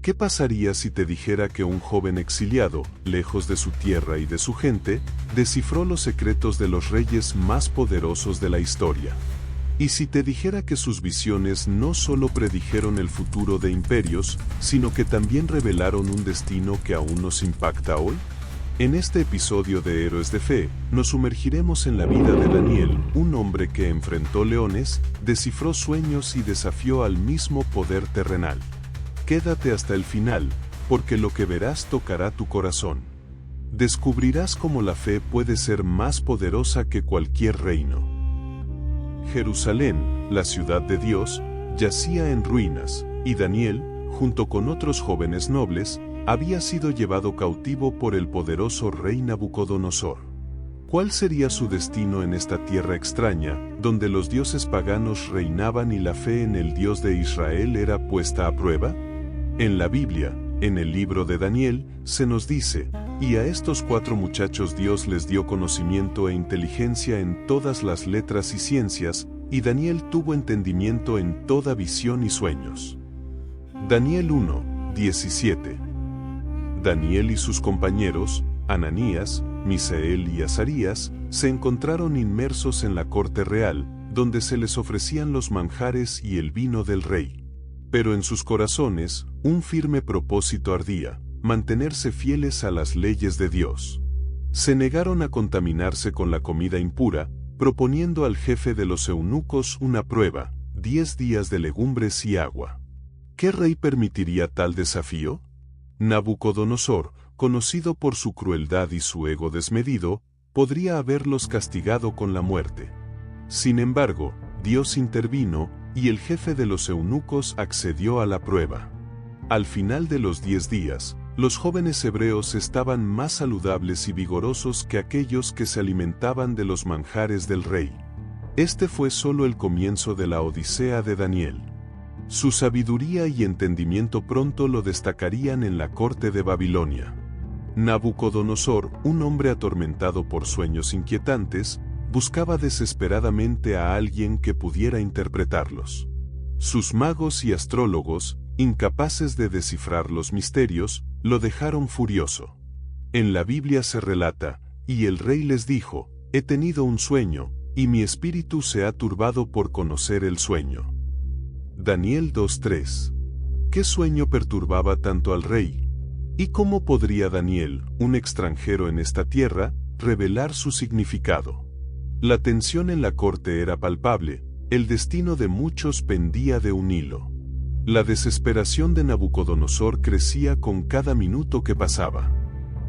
¿Qué pasaría si te dijera que un joven exiliado, lejos de su tierra y de su gente, descifró los secretos de los reyes más poderosos de la historia? ¿Y si te dijera que sus visiones no solo predijeron el futuro de imperios, sino que también revelaron un destino que aún nos impacta hoy? En este episodio de Héroes de Fe, nos sumergiremos en la vida de Daniel, un hombre que enfrentó leones, descifró sueños y desafió al mismo poder terrenal. Quédate hasta el final, porque lo que verás tocará tu corazón. Descubrirás cómo la fe puede ser más poderosa que cualquier reino. Jerusalén, la ciudad de Dios, yacía en ruinas, y Daniel, junto con otros jóvenes nobles, había sido llevado cautivo por el poderoso rey Nabucodonosor. ¿Cuál sería su destino en esta tierra extraña, donde los dioses paganos reinaban y la fe en el Dios de Israel era puesta a prueba? En la Biblia, en el libro de Daniel, se nos dice, y a estos 4 muchachos Dios les dio conocimiento e inteligencia en todas las letras y ciencias, y Daniel tuvo entendimiento en toda visión y sueños. Daniel 1, 17. Daniel y sus compañeros, Ananías, Misael y Azarías, se encontraron inmersos en la corte real, donde se les ofrecían los manjares y el vino del rey. Pero en sus corazones, un firme propósito ardía: mantenerse fieles a las leyes de Dios. Se negaron a contaminarse con la comida impura, proponiendo al jefe de los eunucos una prueba: 10 días de legumbres y agua. ¿Qué rey permitiría tal desafío? Nabucodonosor, conocido por su crueldad y su ego desmedido, podría haberlos castigado con la muerte. Sin embargo, Dios intervino, y el jefe de los eunucos accedió a la prueba. Al final de los 10 días, los jóvenes hebreos estaban más saludables y vigorosos que aquellos que se alimentaban de los manjares del rey. Este fue solo el comienzo de la odisea de Daniel. Su sabiduría y entendimiento pronto lo destacarían en la corte de Babilonia. Nabucodonosor, un hombre atormentado por sueños inquietantes, buscaba desesperadamente a alguien que pudiera interpretarlos. Sus magos y astrólogos, incapaces de descifrar los misterios, lo dejaron furioso. En la Biblia se relata, y el rey les dijo: he tenido un sueño, y mi espíritu se ha turbado por conocer el sueño. Daniel 2:3. ¿Qué sueño perturbaba tanto al rey? ¿Y cómo podría Daniel, un extranjero en esta tierra, revelar su significado? La tensión en la corte era palpable, el destino de muchos pendía de un hilo. La desesperación de Nabucodonosor crecía con cada minuto que pasaba.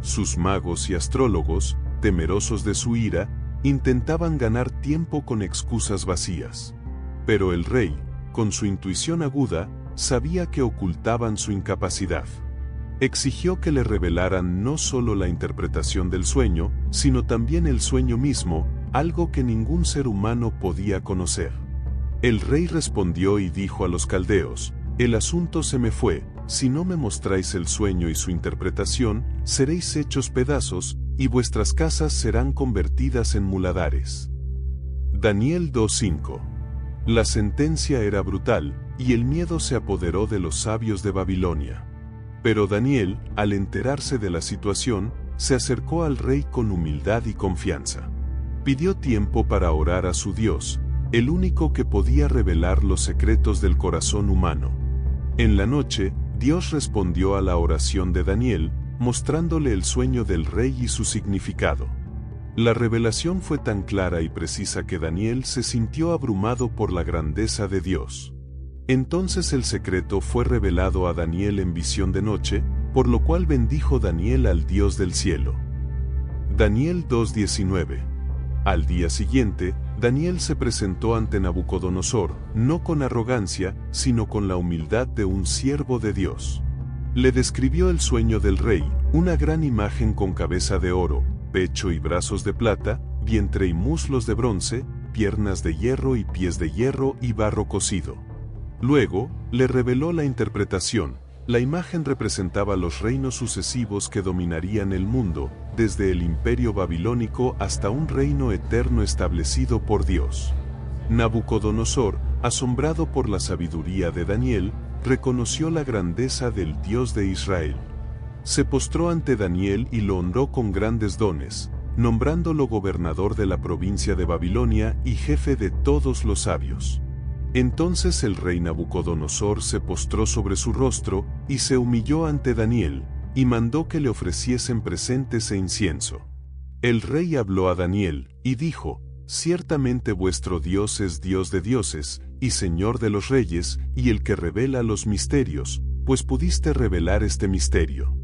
Sus magos y astrólogos, temerosos de su ira, intentaban ganar tiempo con excusas vacías. Pero el rey, con su intuición aguda, sabía que ocultaban su incapacidad. Exigió que le revelaran no solo la interpretación del sueño, sino también el sueño mismo, algo que ningún ser humano podía conocer. El rey respondió y dijo a los caldeos: el asunto se me fue, si no me mostráis el sueño y su interpretación, seréis hechos pedazos, y vuestras casas serán convertidas en muladares. Daniel 2:5. La sentencia era brutal, y el miedo se apoderó de los sabios de Babilonia. Pero Daniel, al enterarse de la situación, se acercó al rey con humildad y confianza. Pidió tiempo para orar a su Dios, el único que podía revelar los secretos del corazón humano. En la noche, Dios respondió a la oración de Daniel, mostrándole el sueño del rey y su significado. La revelación fue tan clara y precisa que Daniel se sintió abrumado por la grandeza de Dios. Entonces el secreto fue revelado a Daniel en visión de noche, por lo cual bendijo Daniel al Dios del cielo. Daniel 2:19. Al día siguiente, Daniel se presentó ante Nabucodonosor, no con arrogancia, sino con la humildad de un siervo de Dios. Le describió el sueño del rey, una gran imagen con cabeza de oro, pecho y brazos de plata, vientre y muslos de bronce, piernas de hierro y pies de hierro y barro cocido. Luego, le reveló la interpretación. La imagen representaba los reinos sucesivos que dominarían el mundo, desde el imperio babilónico hasta un reino eterno establecido por Dios. Nabucodonosor, asombrado por la sabiduría de Daniel, reconoció la grandeza del Dios de Israel. Se postró ante Daniel y lo honró con grandes dones, nombrándolo gobernador de la provincia de Babilonia y jefe de todos los sabios. Entonces el rey Nabucodonosor se postró sobre su rostro y se humilló ante Daniel, y mandó que le ofreciesen presentes e incienso. El rey habló a Daniel, y dijo: «Ciertamente vuestro Dios es Dios de dioses, y Señor de los reyes, y el que revela los misterios, pues pudiste revelar este misterio».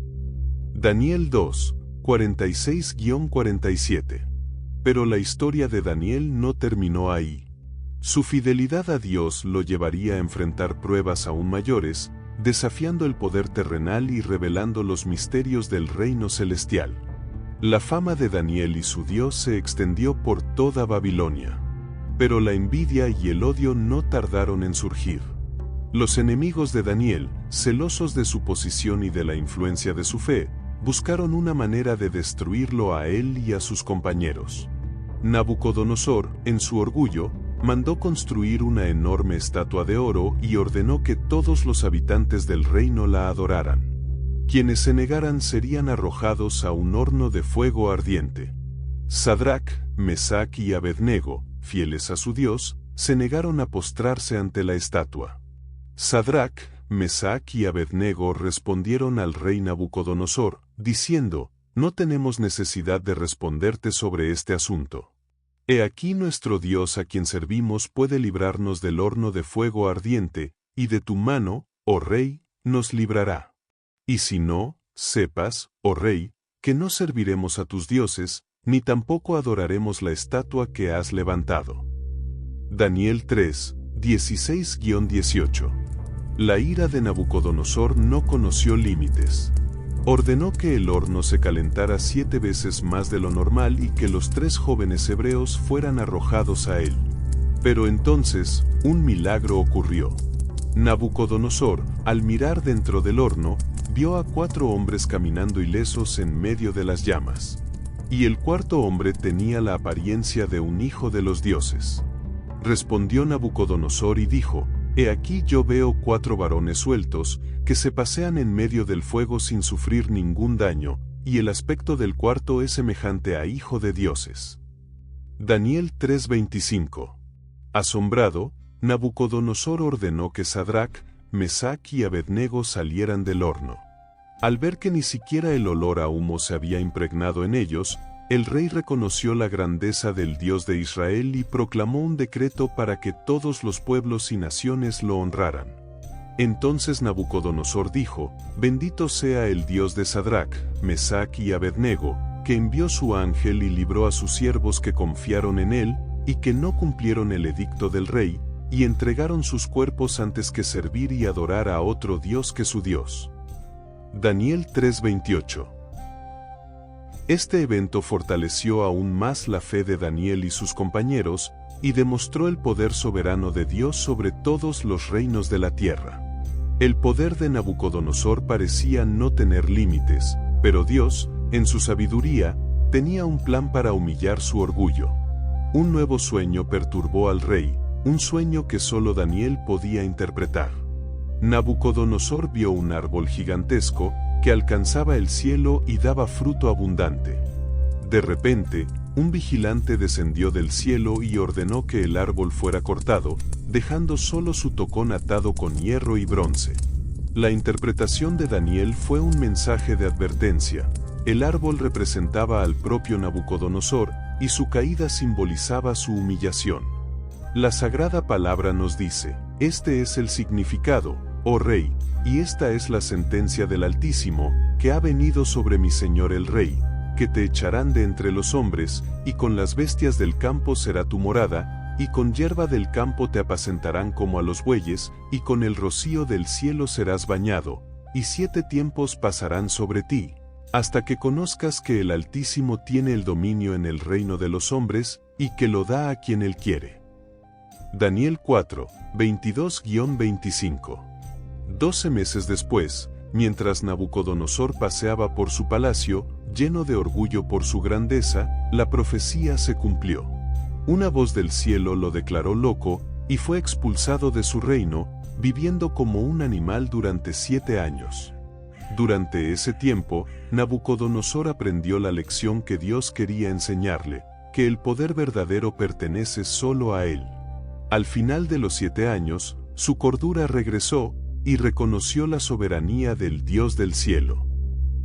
Daniel 2, 46-47. Pero la historia de Daniel no terminó ahí. Su fidelidad a Dios lo llevaría a enfrentar pruebas aún mayores, desafiando el poder terrenal y revelando los misterios del reino celestial. La fama de Daniel y su Dios se extendió por toda Babilonia. Pero la envidia y el odio no tardaron en surgir. Los enemigos de Daniel, celosos de su posición y de la influencia de su fe, buscaron una manera de destruirlo a él y a sus compañeros. Nabucodonosor, en su orgullo, mandó construir una enorme estatua de oro y ordenó que todos los habitantes del reino la adoraran. Quienes se negaran serían arrojados a un horno de fuego ardiente. Sadrac, Mesac y Abednego, fieles a su Dios, se negaron a postrarse ante la estatua. Sadrac, Mesac y Abednego respondieron al rey Nabucodonosor, diciendo: «No tenemos necesidad de responderte sobre este asunto. He aquí nuestro Dios a quien servimos puede librarnos del horno de fuego ardiente, y de tu mano, oh rey, nos librará. Y si no, sepas, oh rey, que no serviremos a tus dioses, ni tampoco adoraremos la estatua que has levantado». Daniel 3, 16-18. La ira de Nabucodonosor no conoció límites. Ordenó que el horno se calentara 7 veces más de lo normal y que los 3 jóvenes hebreos fueran arrojados a él. Pero entonces, un milagro ocurrió. Nabucodonosor, al mirar dentro del horno, vio a 4 hombres caminando ilesos en medio de las llamas. Y el cuarto hombre tenía la apariencia de un hijo de los dioses. Respondió Nabucodonosor y dijo: «He aquí yo veo 4 varones sueltos, que se pasean en medio del fuego sin sufrir ningún daño, y el aspecto del cuarto es semejante a hijo de dioses». Daniel 3:25. Asombrado, Nabucodonosor ordenó que Sadrac, Mesac y Abednego salieran del horno. Al ver que ni siquiera el olor a humo se había impregnado en ellos, el rey reconoció la grandeza del Dios de Israel y proclamó un decreto para que todos los pueblos y naciones lo honraran. Entonces Nabucodonosor dijo: «Bendito sea el Dios de Sadrac, Mesac y Abednego, que envió su ángel y libró a sus siervos que confiaron en él, y que no cumplieron el edicto del rey, y entregaron sus cuerpos antes que servir y adorar a otro Dios que su Dios». Daniel 3:28. Este evento fortaleció aún más la fe de Daniel y sus compañeros, y demostró el poder soberano de Dios sobre todos los reinos de la tierra. El poder de Nabucodonosor parecía no tener límites, pero Dios, en su sabiduría, tenía un plan para humillar su orgullo. Un nuevo sueño perturbó al rey, un sueño que solo Daniel podía interpretar. Nabucodonosor vio un árbol gigantesco, que alcanzaba el cielo y daba fruto abundante. De repente, un vigilante descendió del cielo y ordenó que el árbol fuera cortado, dejando solo su tocón atado con hierro y bronce. La interpretación de Daniel fue un mensaje de advertencia. El árbol representaba al propio Nabucodonosor, y su caída simbolizaba su humillación. La sagrada palabra nos dice: «Este es el significado, oh rey, y esta es la sentencia del Altísimo, que ha venido sobre mi señor el rey, que te echarán de entre los hombres, y con las bestias del campo será tu morada, y con hierba del campo te apacentarán como a los bueyes, y con el rocío del cielo serás bañado, y 7 tiempos pasarán sobre ti, hasta que conozcas que el Altísimo tiene el dominio en el reino de los hombres, y que lo da a quien él quiere». Daniel 4, 22-25. 12 meses después, mientras Nabucodonosor paseaba por su palacio, lleno de orgullo por su grandeza, la profecía se cumplió. Una voz del cielo lo declaró loco, y fue expulsado de su reino, viviendo como un animal durante 7 años. Durante ese tiempo, Nabucodonosor aprendió la lección que Dios quería enseñarle, que el poder verdadero pertenece solo a Él. Al final de los 7 años, su cordura regresó y reconoció la soberanía del Dios del cielo.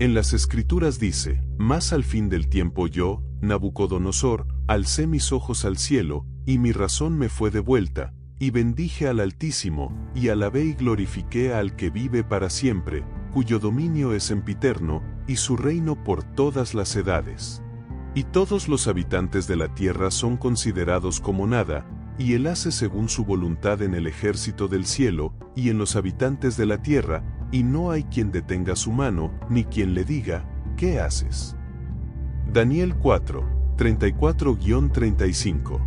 En las Escrituras dice: «Mas al fin del tiempo yo, Nabucodonosor, alcé mis ojos al cielo, y mi razón me fue devuelta, y bendije al Altísimo, y alabé y glorifiqué al que vive para siempre, cuyo dominio es sempiterno, y su reino por todas las edades. Y todos los habitantes de la tierra son considerados como nada, y él hace según su voluntad en el ejército del cielo, y en los habitantes de la tierra, y no hay quien detenga su mano, ni quien le diga: ¿qué haces?». Daniel 4, 34-35.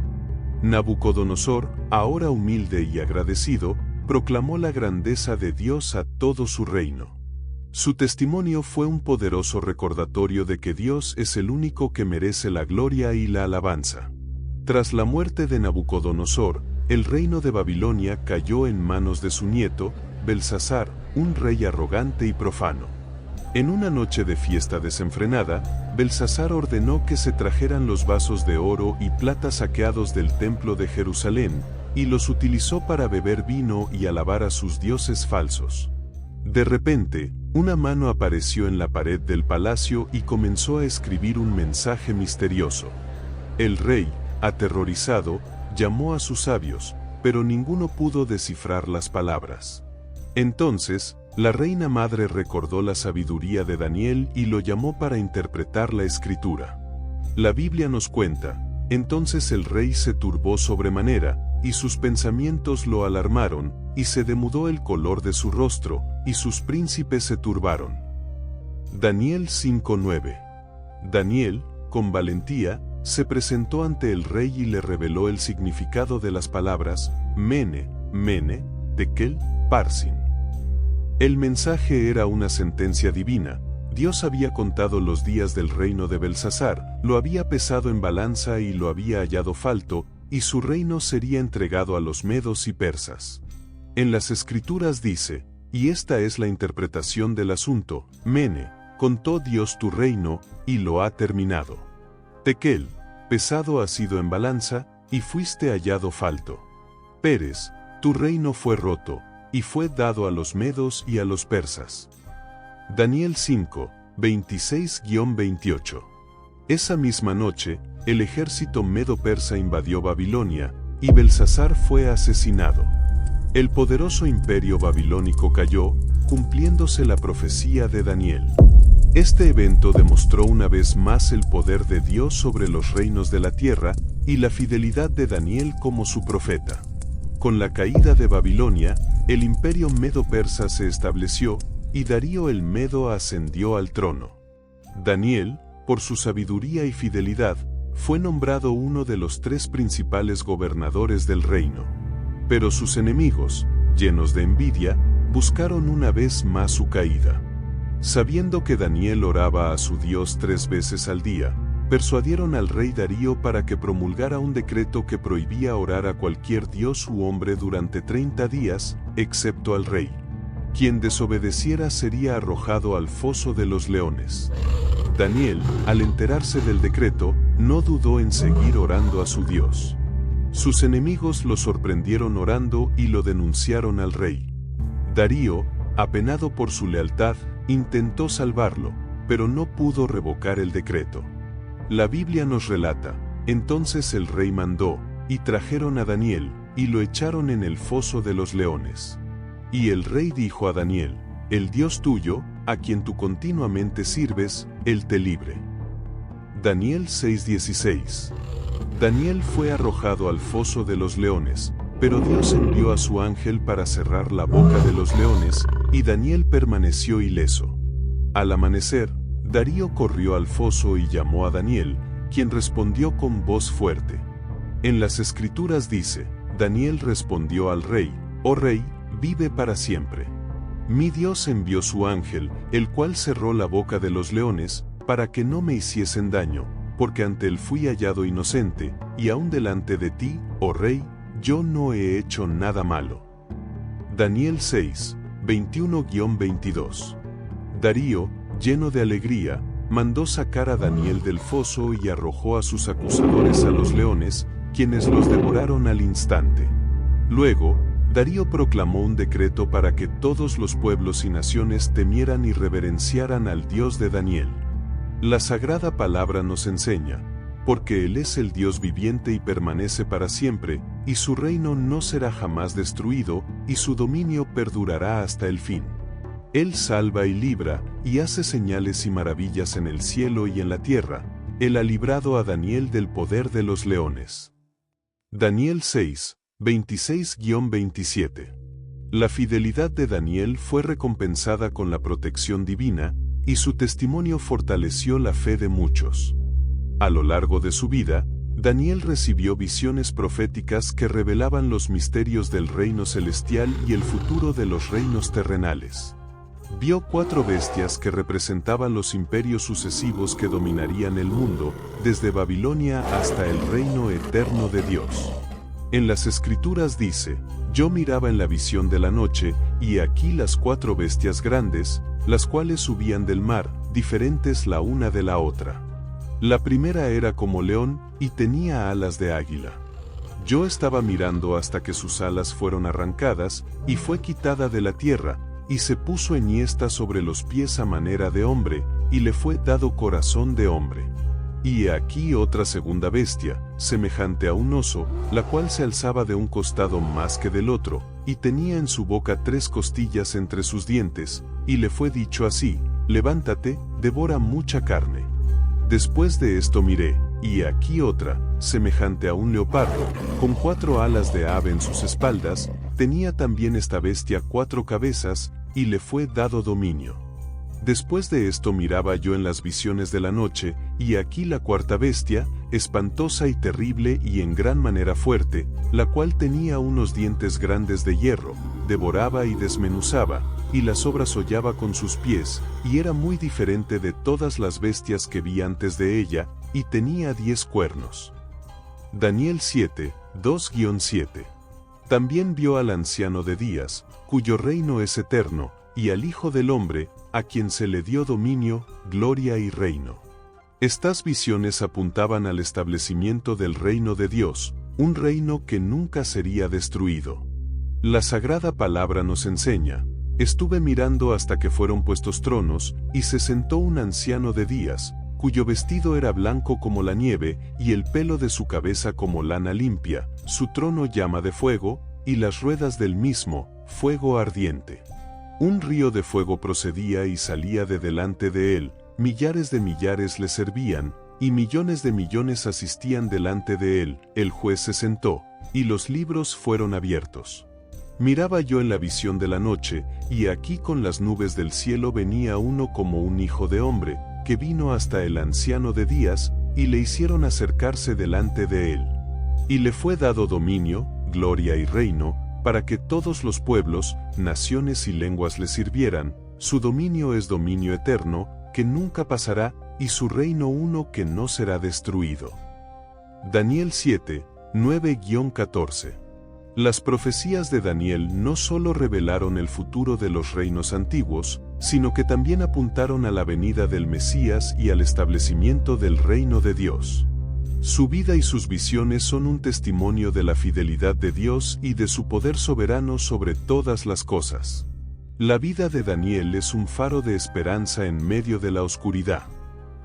Nabucodonosor, ahora humilde y agradecido, proclamó la grandeza de Dios a todo su reino. Su testimonio fue un poderoso recordatorio de que Dios es el único que merece la gloria y la alabanza. Tras la muerte de Nabucodonosor, el reino de Babilonia cayó en manos de su nieto, Belsasar, un rey arrogante y profano. En una noche de fiesta desenfrenada, Belsasar ordenó que se trajeran los vasos de oro y plata saqueados del templo de Jerusalén, y los utilizó para beber vino y alabar a sus dioses falsos. De repente, una mano apareció en la pared del palacio y comenzó a escribir un mensaje misterioso. El rey, aterrorizado, llamó a sus sabios, pero ninguno pudo descifrar las palabras. Entonces, la reina madre recordó la sabiduría de Daniel y lo llamó para interpretar la escritura. La Biblia nos cuenta: entonces el rey se turbó sobremanera, y sus pensamientos lo alarmaron, y se demudó el color de su rostro, y sus príncipes se turbaron. Daniel 5:9. Daniel, con valentía, se presentó ante el rey y le reveló el significado de las palabras Mene, Mene, Tekel, Parsin. El mensaje era una sentencia divina. Dios había contado los días del reino de Belsasar, lo había pesado en balanza y lo había hallado falto, y su reino sería entregado a los medos y persas. En las Escrituras dice, y esta es la interpretación del asunto: Mene, contó Dios tu reino, y lo ha terminado. Tekel, pesado ha sido en balanza, y fuiste hallado falto. Peres, tu reino fue roto, y fue dado a los medos y a los persas. Daniel 5, 26-28. Esa misma noche, el ejército medo-persa invadió Babilonia, y Belsasar fue asesinado. El poderoso imperio babilónico cayó, cumpliéndose la profecía de Daniel. Este evento demostró una vez más el poder de Dios sobre los reinos de la tierra, y la fidelidad de Daniel como su profeta. Con la caída de Babilonia, el imperio medo-persa se estableció, y Darío el Medo ascendió al trono. Daniel, por su sabiduría y fidelidad, fue nombrado uno de los 3 principales gobernadores del reino. Pero sus enemigos, llenos de envidia, buscaron una vez más su caída. Sabiendo que Daniel oraba a su Dios 3 veces al día, persuadieron al rey Darío para que promulgara un decreto que prohibía orar a cualquier dios u hombre durante 30 días, excepto al rey. Quien desobedeciera sería arrojado al foso de los leones. Daniel, al enterarse del decreto, no dudó en seguir orando a su Dios. Sus enemigos lo sorprendieron orando y lo denunciaron al rey. Darío, apenado por su lealtad, intentó salvarlo, pero no pudo revocar el decreto. La Biblia nos relata: entonces el rey mandó, y trajeron a Daniel, y lo echaron en el foso de los leones. Y el rey dijo a Daniel: el Dios tuyo, a quien tú continuamente sirves, él te libre. Daniel 6:16. Daniel fue arrojado al foso de los leones, pero Dios envió a su ángel para cerrar la boca de los leones, y Daniel permaneció ileso. Al amanecer, Darío corrió al foso y llamó a Daniel, quien respondió con voz fuerte. En las Escrituras dice: Daniel respondió al rey: oh rey, vive para siempre. Mi Dios envió su ángel, el cual cerró la boca de los leones, para que no me hiciesen daño, porque ante él fui hallado inocente, y aún delante de ti, oh rey, yo no he hecho nada malo. Daniel 6, 21-22. Darío, lleno de alegría, mandó sacar a Daniel del foso y arrojó a sus acusadores a los leones, quienes los devoraron al instante. Luego, Darío proclamó un decreto para que todos los pueblos y naciones temieran y reverenciaran al Dios de Daniel. La sagrada palabra nos enseña, porque Él es el Dios viviente y permanece para siempre, y su reino no será jamás destruido, y su dominio perdurará hasta el fin. Él salva y libra, y hace señales y maravillas en el cielo y en la tierra. Él ha librado a Daniel del poder de los leones. Daniel 6, 26-27. La fidelidad de Daniel fue recompensada con la protección divina, y su testimonio fortaleció la fe de muchos. A lo largo de su vida, Daniel recibió visiones proféticas que revelaban los misterios del reino celestial y el futuro de los reinos terrenales. Vio 4 bestias que representaban los imperios sucesivos que dominarían el mundo, desde Babilonia hasta el reino eterno de Dios. En las Escrituras dice: yo miraba en la visión de la noche, y aquí las 4 bestias grandes, las cuales subían del mar, diferentes la una de la otra. La primera era como león, y tenía alas de águila. Yo estaba mirando hasta que sus alas fueron arrancadas, y fue quitada de la tierra, y se puso enhiesta sobre los pies a manera de hombre, y le fue dado corazón de hombre. Y he aquí otra segunda bestia, semejante a un oso, la cual se alzaba de un costado más que del otro, y tenía en su boca 3 costillas entre sus dientes, y le fue dicho así: levántate, devora mucha carne. Después de esto miré, y aquí otra, semejante a un leopardo, con 4 alas de ave en sus espaldas. Tenía también esta bestia 4 cabezas, y le fue dado dominio. Después de esto miraba yo en las visiones de la noche, y aquí la 4ª bestia, espantosa y terrible y en gran manera fuerte, la cual tenía unos dientes grandes de hierro, devoraba y desmenuzaba, y las obras hollaba con sus pies, y era muy diferente de todas las bestias que vi antes de ella, y tenía 10 cuernos. Daniel 7, 2-7. También vio al anciano de días, cuyo reino es eterno, y al Hijo del Hombre, a quien se le dio dominio, gloria y reino. Estas visiones apuntaban al establecimiento del reino de Dios, un reino que nunca sería destruido. La sagrada palabra nos enseña: estuve mirando hasta que fueron puestos tronos, y se sentó un anciano de días, cuyo vestido era blanco como la nieve, y el pelo de su cabeza como lana limpia, su trono llama de fuego, y las ruedas del mismo, fuego ardiente. Un río de fuego procedía y salía de delante de él, millares de millares le servían, y millones de millones asistían delante de él. El juez se sentó, y los libros fueron abiertos. Miraba yo en la visión de la noche, y aquí con las nubes del cielo venía uno como un hijo de hombre, que vino hasta el anciano de días, y le hicieron acercarse delante de él. Y le fue dado dominio, gloria y reino, para que todos los pueblos, naciones y lenguas le sirvieran. Su dominio es dominio eterno, que nunca pasará, y su reino uno que no será destruido. Daniel 7, 9-14. Las profecías de Daniel no solo revelaron el futuro de los reinos antiguos, sino que también apuntaron a la venida del Mesías y al establecimiento del reino de Dios. Su vida y sus visiones son un testimonio de la fidelidad de Dios y de su poder soberano sobre todas las cosas. La vida de Daniel es un faro de esperanza en medio de la oscuridad.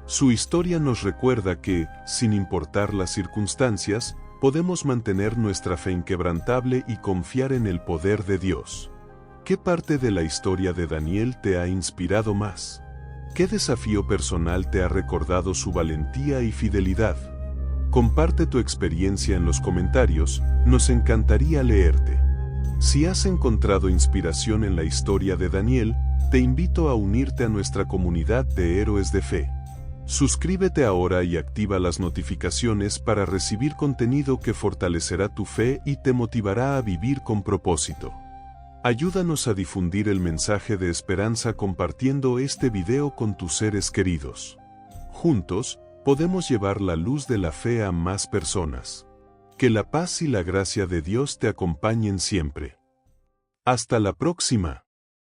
Su historia nos recuerda que, sin importar las circunstancias, podemos mantener nuestra fe inquebrantable y confiar en el poder de Dios. ¿Qué parte de la historia de Daniel te ha inspirado más? ¿Qué desafío personal te ha recordado su valentía y fidelidad? Comparte tu experiencia en los comentarios, nos encantaría leerte. Si has encontrado inspiración en la historia de Daniel, te invito a unirte a nuestra comunidad de héroes de fe. Suscríbete ahora y activa las notificaciones para recibir contenido que fortalecerá tu fe y te motivará a vivir con propósito. Ayúdanos a difundir el mensaje de esperanza compartiendo este video con tus seres queridos. Juntos, podemos llevar la luz de la fe a más personas. Que la paz y la gracia de Dios te acompañen siempre. Hasta la próxima.